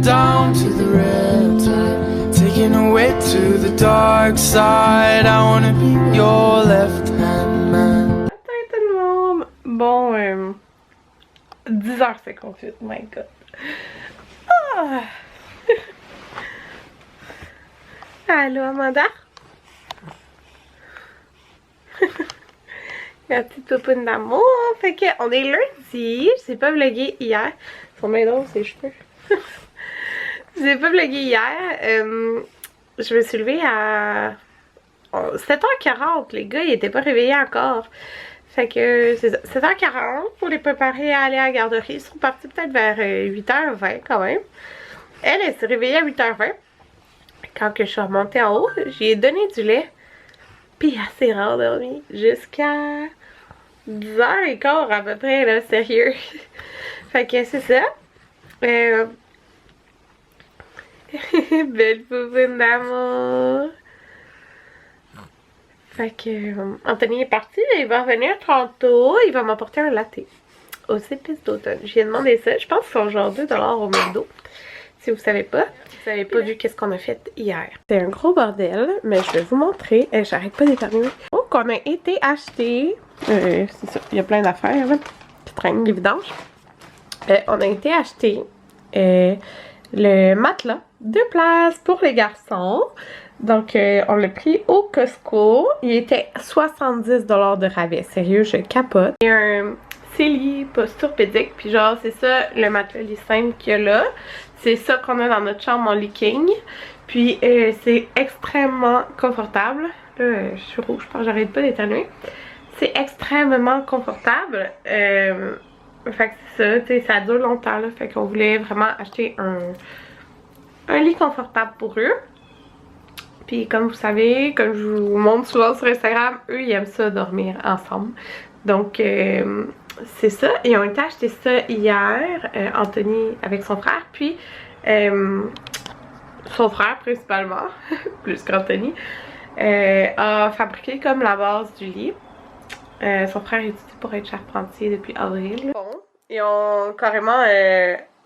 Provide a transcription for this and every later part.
down to the riptide, taken away to the dark side. I wanna be your left hand man. Salut tout le monde! Bon, 10h58, my god. Ah. Allô Amanda? La petite popoune d'amour. Fait que on est lundi. Je n'ai pas vlogué hier. Ils sont bien drôles ces cheveux. Je n'ai pas vlogué hier. Je me suis levée à 7h40. Les gars, ils étaient pas réveillés encore. Fait que c'est ça. 7h40 pour les préparer à aller à la garderie. Ils sont partis peut-être vers 8h20 quand même. Elle s'est réveillée à 8h20. Quand que je suis remontée en haut, j'ai donné du lait. Puis elle s'est rendormie jusqu'à 10h15 à peu près, là, sérieux. Fait que c'est ça. Belle poupine d'amour. Fait que Anthony est parti, il va revenir tantôt. Il va m'apporter un latte aux épices d'automne. J'ai demandé ça. Je pense qu'ils sont genre 2$ au McDo. Si vous savez pas. Si vous n'avez pas vu qu'est-ce qu'on a fait hier. C'est un gros bordel, mais je vais vous montrer. J'arrête pas d'éternuer. Donc on a été acheter. C'est ça, il y a plein d'affaires qui traînent les vidanges. On a été acheter le matelas 2 places pour les garçons. Donc on l'a pris au Costco. Il était 70$ de rabais. Sérieux, je capote. Il y a un lit posturpédique. Puis genre c'est ça le matelas lit simple qu'il y a là. C'est ça qu'on a dans notre chambre en lit king. Puis c'est extrêmement confortable. Là, je suis rouge, je pense que j'arrête pas d'éternuer. C'est extrêmement confortable. Fait que c'est ça, tu sais, ça dure longtemps là. Fait qu'on voulait vraiment acheter un lit confortable pour eux. Puis comme vous savez, comme je vous montre souvent sur Instagram, eux ils aiment ça dormir ensemble. Donc c'est ça. Ils ont été acheter ça hier, Anthony avec son frère, puis son frère principalement, plus qu'Anthony, a fabriqué comme la base du lit. Son frère étudie pour être charpentier depuis avril. Bon, ils ont carrément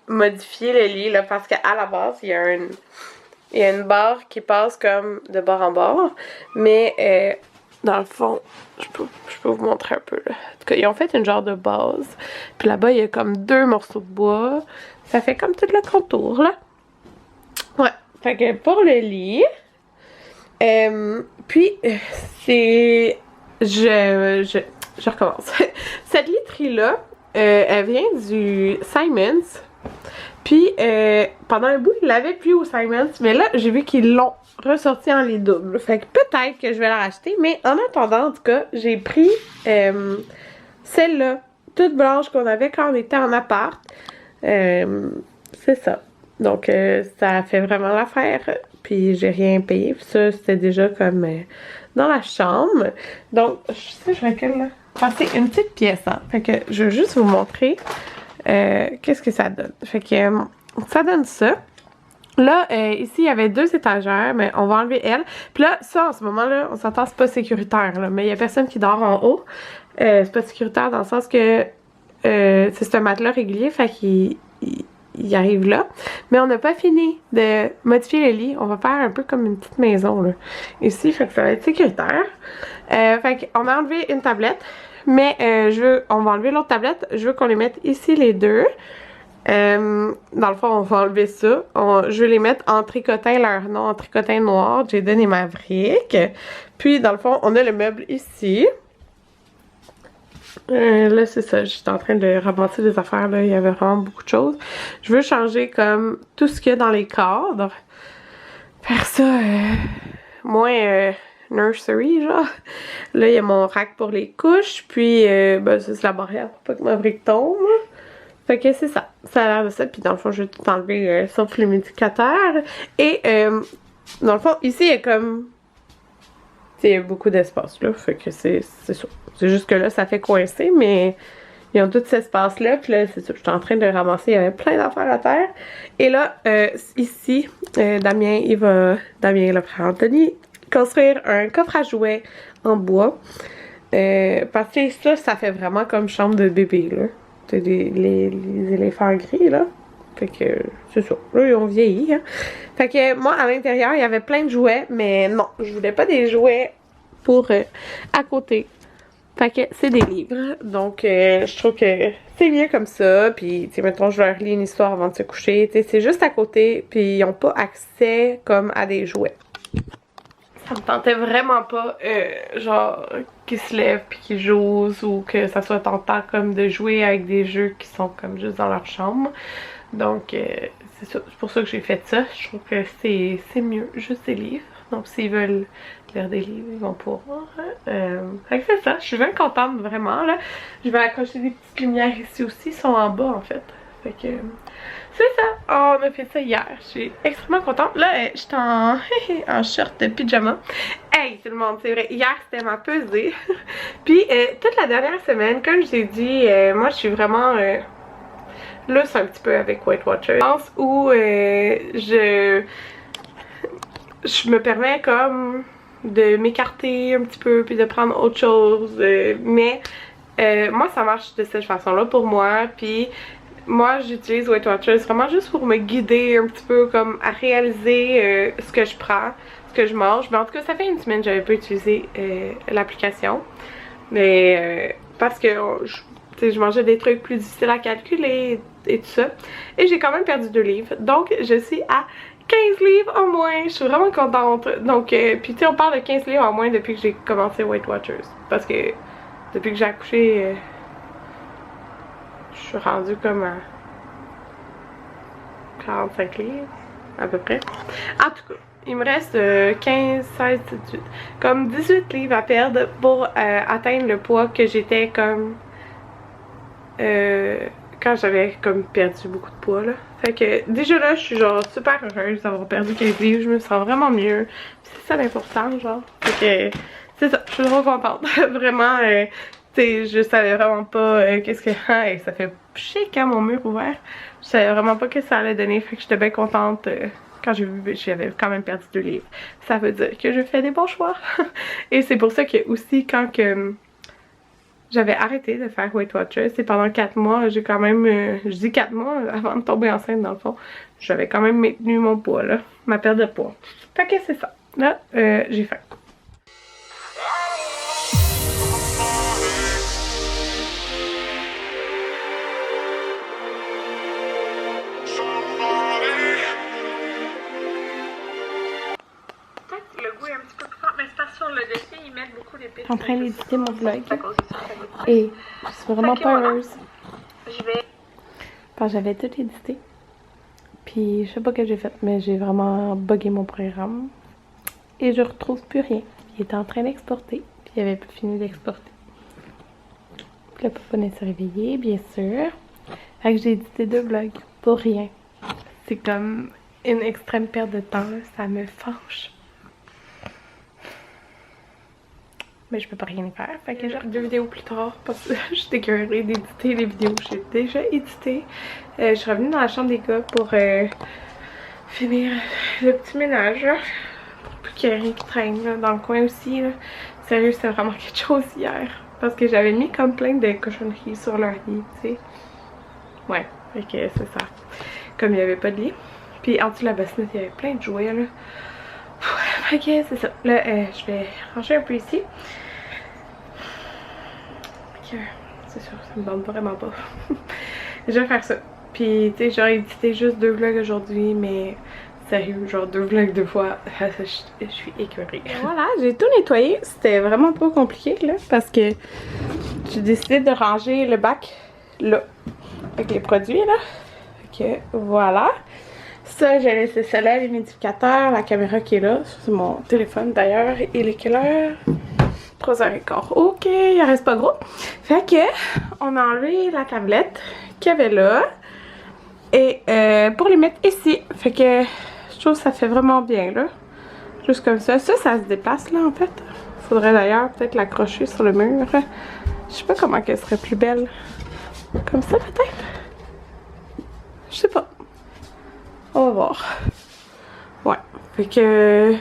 modifié le lit là, parce qu'à la base, il y a une barre qui passe comme de bord en bord, mais dans le fond, je peux vous montrer un peu là. En tout cas, ils ont fait une genre de base. Puis là-bas, il y a comme 2 morceaux de bois. Ça fait comme tout le contour là. Ouais. Fait que pour le lit. Puis c'est. Je recommence. Cette literie là, elle vient du Simons. Puis pendant un bout, ils l'avaient plus au Simons. Mais là, j'ai vu qu'ils l'ont ressorti en lit double. Fait que peut-être que je vais la racheter. Mais en attendant, en tout cas, j'ai pris celle-là, toute blanche qu'on avait quand on était en appart. C'est ça. Donc ça fait vraiment l'affaire. Puis j'ai rien payé. Puis ça, c'était déjà comme dans la chambre. Donc, je sais, je recule là. Enfin, c'est une petite pièce, hein. Fait que je veux juste vous montrer qu'est-ce que ça donne. Fait que ça donne ça. Là, ici, il y avait 2 étagères, mais on va enlever elle. Puis là, ça, en ce moment-là, on s'entend, c'est pas sécuritaire, là. Mais il y a personne qui dort en haut. C'est pas sécuritaire dans le sens que c'est un matelas régulier, fait qu'il arrive là. Mais on n'a pas fini de modifier le lit. On va faire un peu comme une petite maison, là. Ici, fait que ça va être sécuritaire. Fait qu'on a enlevé une tablette. Mais on va enlever l'autre tablette. Je veux qu'on les mette ici, les deux. Dans le fond, on va enlever ça. Je vais les mettre en tricotin, leur nom en tricotin noir, Jaden et Maverick. Puis, dans le fond, on a le meuble ici. Là, c'est ça. J'étais en train de ramasser des affaires, là. Il y avait vraiment beaucoup de choses. Je veux changer comme tout ce qu'il y a dans les cadres. Faire ça moins nursery, genre. Là, il y a mon rack pour les couches. Puis, ben, c'est la barrière pour pas que Maverick tombe. Fait que c'est ça. Ça a l'air de ça. Puis dans le fond, je vais tout enlever sauf les médicateurs. Et dans le fond, ici, il y a comme... il y a beaucoup d'espace là. Fait que c'est ça. C'est juste que là, ça fait coincer. Mais ils ont tout cet espace-là. Puis là, c'est ça. Je suis en train de ramasser. Il y avait plein d'affaires à terre. Et là, ici, Damien, le frère Anthony, construire un coffre à jouets en bois. Parce que ça fait vraiment comme chambre de bébé, là. Les éléphants gris, là. Fait que c'est ça. Là, ils ont vieilli. Hein. Fait que moi, à l'intérieur, il y avait plein de jouets, mais non, je voulais pas des jouets pour à côté. Fait que c'est des livres. Donc, je trouve que c'est bien comme ça. Puis, tu sais, mettons, je leur lis une histoire avant de se coucher. Tu sais, c'est juste à côté. Puis, ils n'ont pas accès comme à des jouets. Ça me tentait vraiment pas, genre, qu'ils se lèvent puis qu'ils jouent ou que ça soit tentant comme de jouer avec des jeux qui sont comme juste dans leur chambre. Donc, c'est pour ça que j'ai fait ça. Je trouve que c'est mieux, juste des livres. Donc, s'ils veulent lire des livres, ils vont pouvoir. Fait que c'est ça, je suis bien contente, vraiment, là. Je vais accrocher des petites lumières ici aussi, ils sont en bas, en fait. Fait que c'est ça, oh, on a fait ça hier, je suis extrêmement contente. Là, j'étais en short de pyjama. Hey tout le monde, c'est vrai, hier c'était ma pesée. Puis toute la dernière semaine, comme je t'ai dit, moi je suis vraiment lousse un petit peu avec Weight Watchers. Je pense où je me permets comme de m'écarter un petit peu puis de prendre autre chose. Mais moi ça marche de cette façon là pour moi. Puis moi j'utilise Weight Watchers vraiment juste pour me guider un petit peu comme à réaliser ce que je prends, ce que je mange. Mais en tout cas ça fait une semaine que j'avais pas utilisé l'application. Mais parce que je mangeais des trucs plus difficiles à calculer et tout ça. Et j'ai quand même perdu 2 livres. Donc je suis à 15 livres en moins. Je suis vraiment contente. Donc puis tu sais on parle de 15 livres en moins depuis que j'ai commencé Weight Watchers. Parce que depuis que j'ai accouché je suis rendue comme à 45 livres, à peu près. En tout cas, il me reste 15, 16, 18, comme 18 livres à perdre pour atteindre le poids que j'étais comme quand j'avais comme perdu beaucoup de poids là. Fait que déjà là, je suis genre super heureuse d'avoir perdu 15 livres, je me sens vraiment mieux. C'est ça l'important, genre. Fait que c'est ça, je suis trop contente. Vraiment, t'sais, je savais vraiment pas qu'est-ce que... Hey, ça fait chic hein, mon mur ouvert. Je savais vraiment pas que ça allait donner, fait que j'étais bien contente quand j'ai vu que j'avais quand même perdu 2 livres. Ça veut dire que je fais des bons choix. Et c'est pour ça que aussi quand que j'avais arrêté de faire Weight Watchers, c'est pendant 4 mois, j'ai quand même, je dis 4 mois avant de tomber enceinte dans le fond, j'avais quand même maintenu mon poids là, ma perte de poids. Fait que c'est ça. Là, j'ai faim. Je suis en train d'éditer mon vlog et je suis vraiment pas heureuse parce que j'avais tout édité puis je sais pas ce que j'ai fait mais j'ai vraiment buggé mon programme et je retrouve plus rien. Il était en train d'exporter puis il avait pas fini d'exporter. Le papa s'est réveillé bien sûr, fait que j'ai édité 2 vlogs pour rien. C'est comme une extrême perte de temps, ça me fâche. Mais je peux pas rien faire. Fait que j'ai 2 vidéos plus tard parce que je suis écœurée d'éditer les vidéos que j'ai déjà éditées. Je suis revenue dans la chambre des gars pour finir le petit ménage. Là. Pour qu'il n'y ait rien qui traîne là, dans le coin aussi. Là. Sérieux, c'était vraiment quelque chose hier. Parce que j'avais mis comme plein de cochonneries sur leur lit, tu sais. Ouais, fait que c'est ça. Comme il n'y avait pas de lit. Puis en dessous de la bassinette, il y avait plein de jouets là. Fait que c'est ça. Là, je vais ranger un peu ici. C'est sûr, ça me donne vraiment pas. Je vais faire ça. Puis, tu sais, j'aurais édité juste 2 vlogs aujourd'hui, mais sérieux, genre 2 vlogs 2 fois, je suis écœurée. Voilà, j'ai tout nettoyé. C'était vraiment pas compliqué, là, parce que j'ai décidé de ranger le bac là, avec les produits, là. Fait que voilà. Ça, j'ai laissé ça là, l'humidificateur, la caméra qui est là. C'est mon téléphone d'ailleurs. Il est quelle heure? 3h15. Ok, il en reste pas gros. Fait que, on a enlevé la tablette qu'il y avait là. Et pour les mettre ici. Fait que, je trouve que ça fait vraiment bien là. Juste comme ça. Ça se déplace là en fait. Faudrait d'ailleurs peut-être l'accrocher sur le mur. Je sais pas comment qu'elle serait plus belle. Comme ça peut-être? Je sais pas. On va voir. Ouais. Fait que...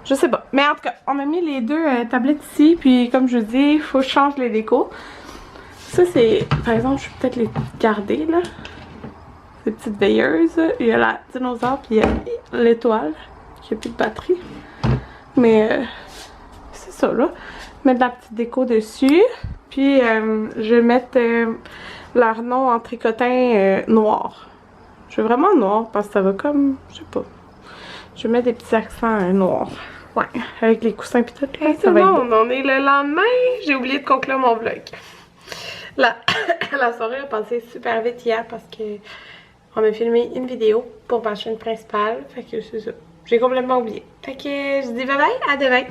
je sais pas. Mais en tout cas, on a mis les 2 tablettes ici. Puis comme je vous dis, il faut que je change les décos. Ça c'est... Par exemple, je vais peut-être les garder là. des petites veilleuses. Il y a la dinosaure puis il y a l'étoile qui a plus de batterie. Mais c'est ça là. Mettre de la petite déco dessus. Puis je vais mettre leur nom en tricotin noir. Je veux vraiment noir parce que ça va comme, je sais pas. Je vais mettre des petits accents noirs. Ouais, avec les coussins pis tout. Hey, ça va être bon. On est le lendemain. J'ai oublié de conclure mon vlog. La soirée a passé super vite hier parce que on a filmé une vidéo pour ma chaîne principale. Fait que c'est ça. J'ai complètement oublié. Fait que je dis bye bye, à demain.